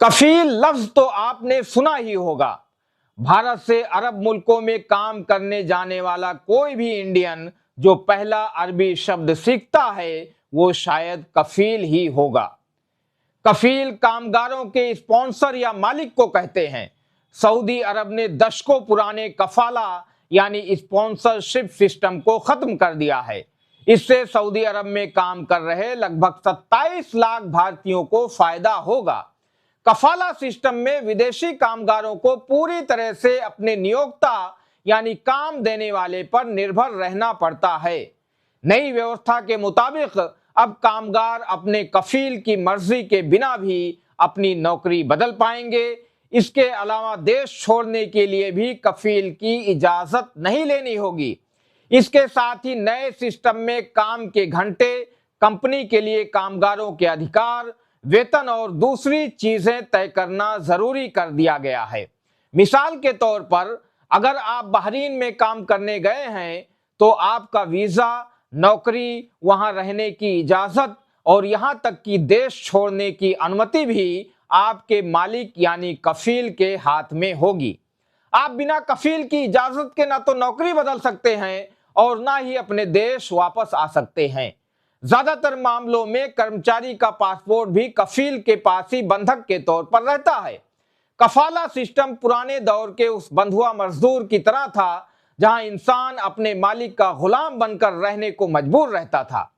कफील लफ्ज तो आपने सुना ही होगा। भारत से अरब मुल्कों में काम करने जाने वाला कोई भी इंडियन जो पहला अरबी शब्द सीखता है वो शायद कफील ही होगा। कफील कामगारों के स्पॉन्सर या मालिक को कहते हैं। सऊदी अरब ने दशकों पुराने कफाला यानी स्पॉन्सरशिप सिस्टम को खत्म कर दिया है। इससे सऊदी अरब में काम कर रहे लगभग 27 लाख भारतीयों को फायदा होगा। कफाला सिस्टम में विदेशी कामगारों को पूरी तरह से अपने नियोक्ता यानी काम देने वाले पर निर्भर रहना पड़ता है। नई व्यवस्था के मुताबिक अब कामगार अपने कफील की मर्जी के बिना भी अपनी नौकरी बदल पाएंगे। इसके अलावा देश छोड़ने के लिए भी कफील की इजाजत नहीं लेनी होगी। इसके साथ ही नए सिस्टम में काम के घंटे, कंपनी के लिए कामगारों के अधिकार, वेतन और दूसरी चीजें तय करना जरूरी कर दिया गया है। मिसाल के तौर पर अगर आप बहरीन में काम करने गए हैं तो आपका वीजा, नौकरी, वहां रहने की इजाजत और यहां तक कि देश छोड़ने की अनुमति भी आपके मालिक यानी कफील के हाथ में होगी। आप बिना कफील की इजाजत के ना तो नौकरी बदल सकते हैं और ना ही अपने देश वापस आ सकते हैं। ज्यादातर मामलों में कर्मचारी का पासपोर्ट भी कफील के पास ही बंधक के तौर पर रहता है। कफाला सिस्टम पुराने दौर के उस बंधुआ मजदूर की तरह था जहां इंसान अपने मालिक का गुलाम बनकर रहने को मजबूर रहता था।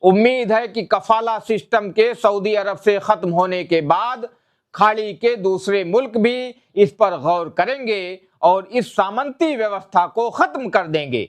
उम्मीद है कि कफाला सिस्टम के सऊदी अरब से खत्म होने के बाद खाड़ी के दूसरे मुल्क भी इस पर गौर करेंगे और इस सामंती व्यवस्था को खत्म कर देंगे।